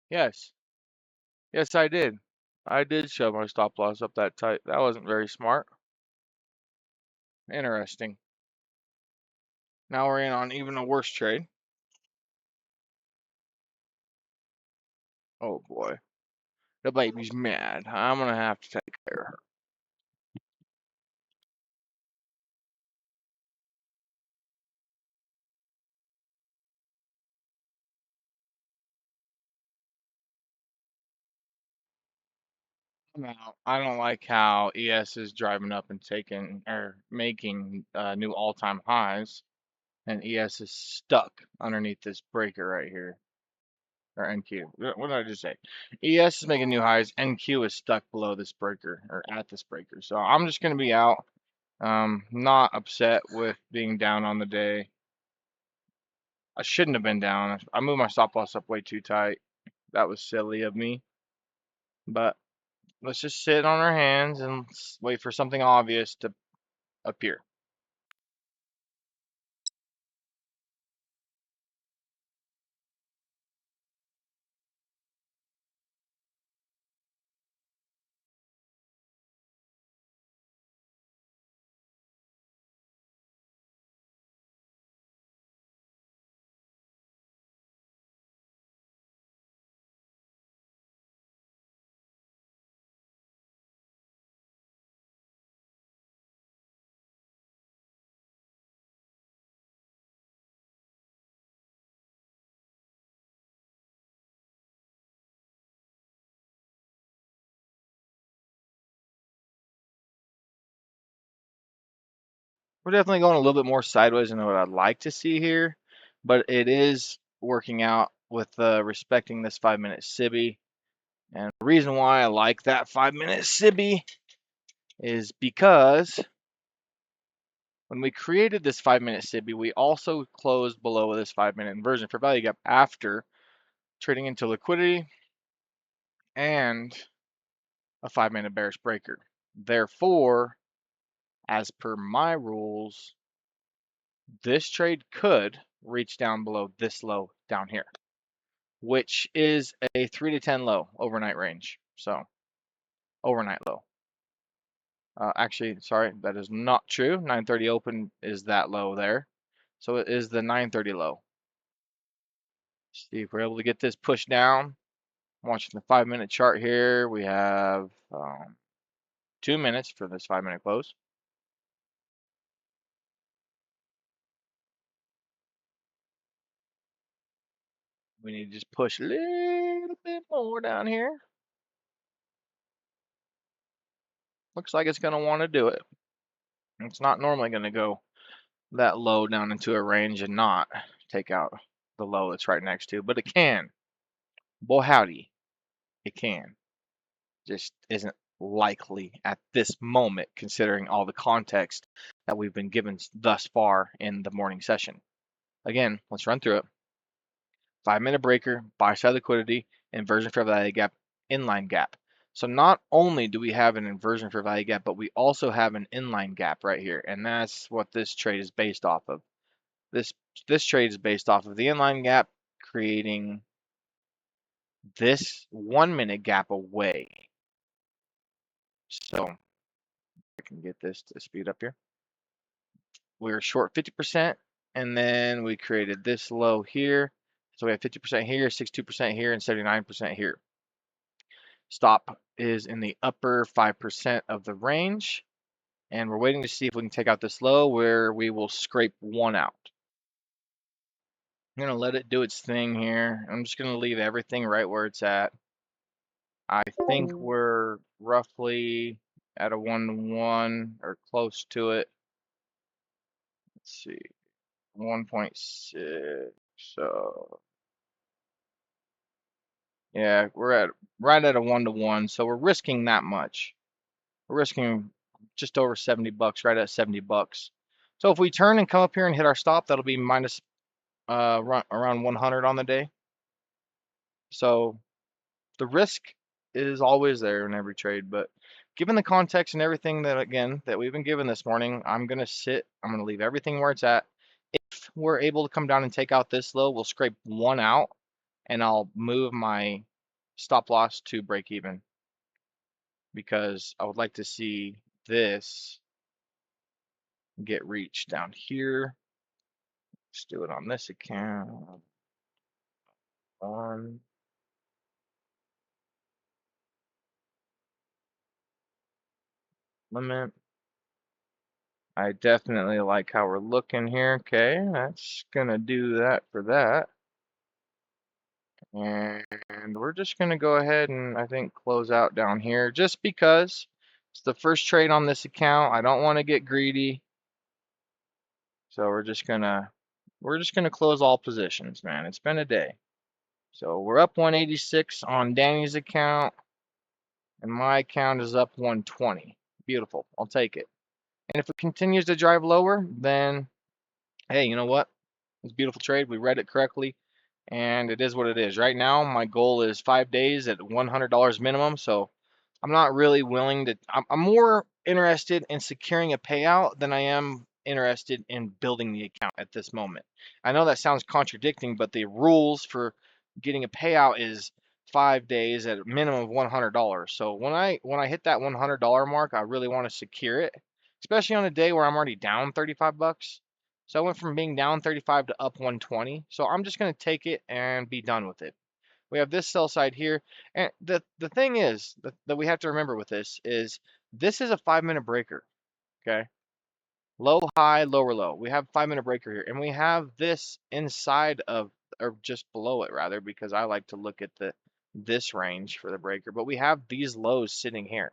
Yes. Yes, I did. I did shove my stop loss up that tight. That wasn't very smart. Interesting. Now we're in on even a worse trade. Oh boy. The baby's mad. I'm gonna have to take care of her. Now, I don't like how ES is driving up and taking or making new all-time highs, and ES is stuck underneath this breaker right here, or NQ. What did I just say? ES is making new highs. NQ is stuck below this breaker or at this breaker. So I'm just gonna be out. Not upset with being down on the day. I shouldn't have been down. I moved my stop loss up way too tight. That was silly of me. But let's just sit on our hands and wait for something obvious to appear. We're definitely going a little bit more sideways than what I'd like to see here, but it is working out with respecting this 5-minute SIBI. And the reason why I like that 5-minute SIBI is because when we created this 5-minute SIBI, we also closed below this 5-minute inversion for value gap after trading into liquidity and a 5-minute bearish breaker. Therefore, as per my rules, this trade could reach down below this low down here, which is a 3 to 10 low overnight range. So, overnight low. Actually, sorry, that is not true. 930 open is that low there. So it is the 930 low. See if we're able to get this pushed down. I'm watching the 5-minute chart here. We have 2 minutes for this 5-minute close. We need to just push a little bit more down here. Looks like it's going to want to do it. It's not normally going to go that low down into a range and not take out the low that's right next to, but it can. Boy, howdy, it can. Just isn't likely at this moment, considering all the context that we've been given thus far in the morning session. Again, let's run through it. 5-minute breaker, buy side liquidity, inversion fair value gap, inline gap. So not only do we have an inversion fair value gap, but we also have an inline gap right here, and that's what this trade is based off of. This trade is based off of the inline gap, creating this 1-minute gap away. So I can get this to speed up here. We were short 50%, and then we created this low here. So we have 50% here, 62% here, and 79% here. Stop is in the upper 5% of the range, and we're waiting to see if we can take out this low where we will scrape one out. I'm going to let it do its thing here. I'm just going to leave everything right where it's at. I think we're roughly at a 1-to-1 or close to it. Let's see, 1.6. So yeah, we're at right at a 1-to-1. So we're risking that much. We're risking just over 70 bucks, right at 70 bucks. So if we turn and come up here and hit our stop, that'll be minus around 100 on the day. So the risk is always there in every trade, but given the context and everything that again that we've been given this morning, I'm gonna leave everything where it's at. If we're able to come down and take out this low, we'll scrape one out and I'll move my stop loss to break even, because I would like to see this get reached down here. Let's do it on this account. On limit. I definitely like how we're looking here. Okay, that's gonna do that for that. And we're just gonna go ahead and I think close out down here just because it's the first trade on this account. I don't want to get greedy. So we're just gonna close all positions, man. It's been a day. So we're up 186 on Danny's account, and my account is up 120. Beautiful. I'll take it. And if it continues to drive lower, then hey, you know what? It's a beautiful trade. We read it correctly, and it is what it is. Right now, my goal is 5 days at $100 minimum. So I'm not really willing to. I'm more interested in securing a payout than I am interested in building the account at this moment. I know that sounds contradicting, but the rules for getting a payout is 5 days at a minimum of $100. So when I hit that $100 mark, I really want to secure it, especially on a day where I'm already down 35 bucks. So I went from being down 35 to up 120. So I'm just going to take it and be done with it. We have this sell side here. And the thing is that we have to remember with this is a 5 minute breaker. Okay. Low, high, lower, low. We have 5 minute breaker here. And we have this inside of, or just below it rather, because I like to look at this range for the breaker. But we have these lows sitting here.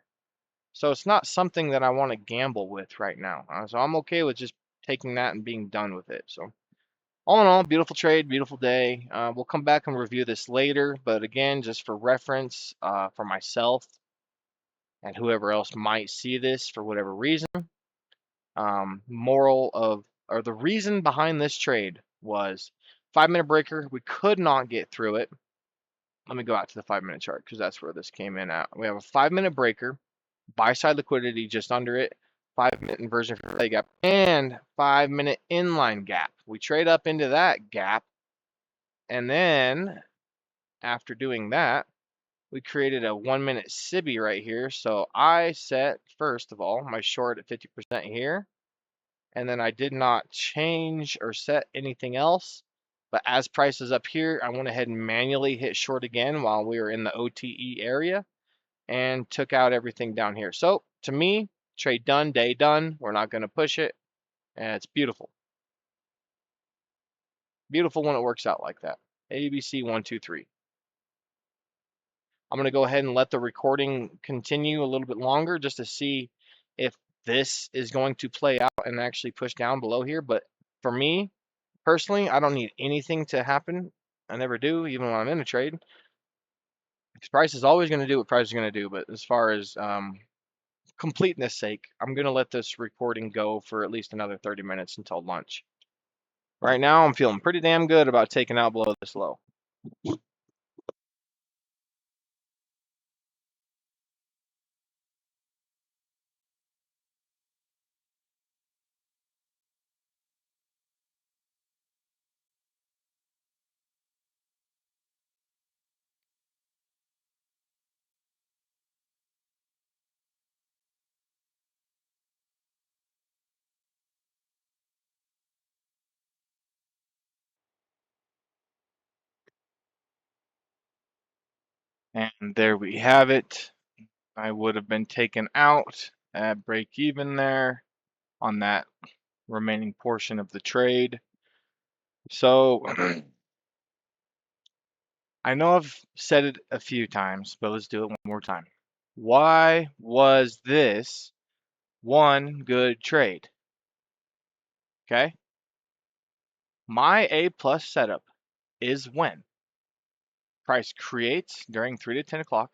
So it's not something that I want to gamble with right now. So I'm okay with just taking that and being done with it. So all in all, beautiful trade, beautiful day. We'll come back and review this later, but again, just for reference, for myself and whoever else might see this for whatever reason, moral of, or the reason behind this trade was 5 minute breaker. We could not get through it. Let me go out to the 5 minute chart because that's where this came in at. We have a 5 minute breaker, buy side liquidity just under it, 5 minute inversion for leg gap, and 5 minute inline gap. We trade up into that gap. And then after doing that, we created a 1 minute SIBI right here. So I set, first of all, my short at 50% here. And then I did not change or set anything else. But as price is up here, I went ahead and manually hit short again while we were in the OTE area and took out everything down here. So to me, trade done, day done. We're not going to push it. And it's beautiful. Beautiful when it works out like that. ABC 1, 2, 3. I'm going to go ahead and let the recording continue a little bit longer just to see if this is going to play out and actually push down below here. But for me, personally, I don't need anything to happen. I never do, even when I'm in a trade. Because price is always going to do what price is going to do. But as far as completeness sake, I'm going to let this recording go for at least another 30 minutes until lunch. Right now, I'm feeling pretty damn good about taking out below this low. And there we have it. I would have been taken out at break even there on that remaining portion of the trade. So I know I've said it a few times, but let's do it one more time. Why was this one good trade? Okay. My A plus setup is when price creates during 3 to 10 o'clock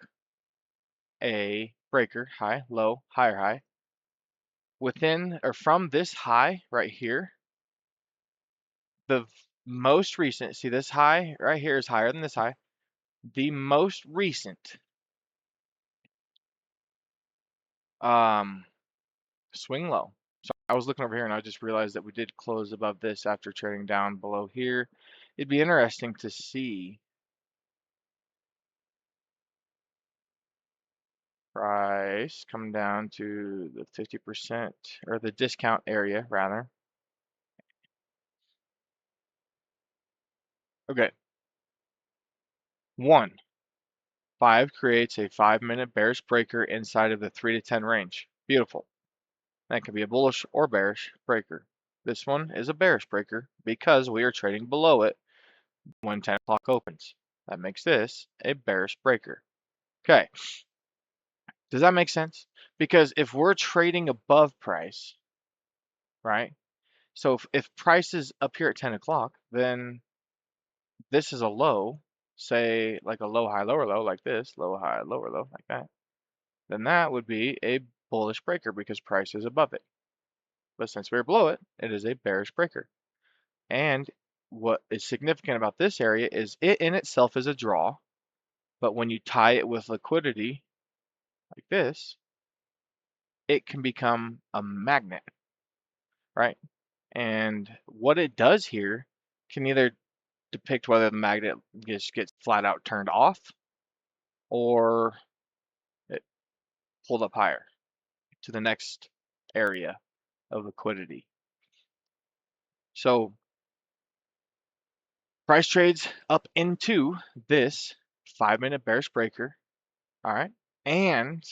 a breaker, high, low, higher high. Within or from this high right here, the most recent, see this high right here is higher than this high. The most recent swing low. So I was looking over here and I just realized that we did close above this after trading down below here. It'd be interesting to see Price come down to the 50% or the discount area rather. Okay. 1. 5 creates a 5-minute bearish breaker inside of the 3 to 10 range. Beautiful. That could be a bullish or bearish breaker. This one is a bearish breaker because we are trading below it when 10 o'clock opens. That makes this a bearish breaker. Okay. Does that make sense? Because if we're trading above price, right? So if price is up here at 10 o'clock, then this is a low, say like a low, high, lower, low, like this, low, high, lower, low, like that. Then that would be a bullish breaker because price is above it. But since we're below it, it is a bearish breaker. And what is significant about this area is it in itself is a draw, but when you tie it with liquidity like this, it can become a magnet, right? And what it does here can either depict whether the magnet just gets flat out turned off or it pulled up higher to the next area of liquidity. So price trades up into this 5-minute bearish breaker, all right, and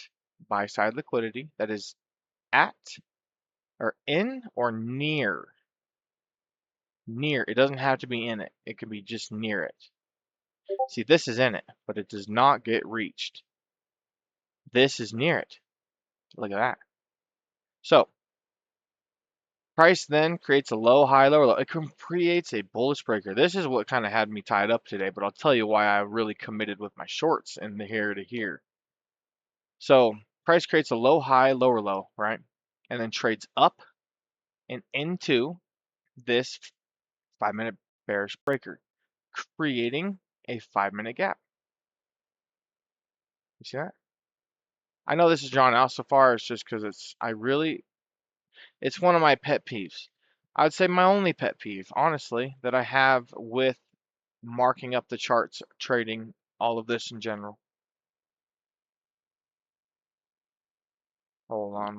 buy side liquidity that is at or in or near. Near. It doesn't have to be in it. It can be just near it. See, this is in it, but it does not get reached. This is near it. Look at that. So price then creates a low, high, lower, low. It creates a bullish breaker. This is what kind of had me tied up today, but I'll tell you why I really committed with my shorts in the here to here. So price creates a low, high, lower, low, right? And then trades up and into this 5-minute bearish breaker, creating a 5-minute gap. You see that? I know this is drawn out so far. It's just because it's one of my pet peeves. I would say my only pet peeve, honestly, that I have with marking up the charts, trading, all of this in general. Hold on.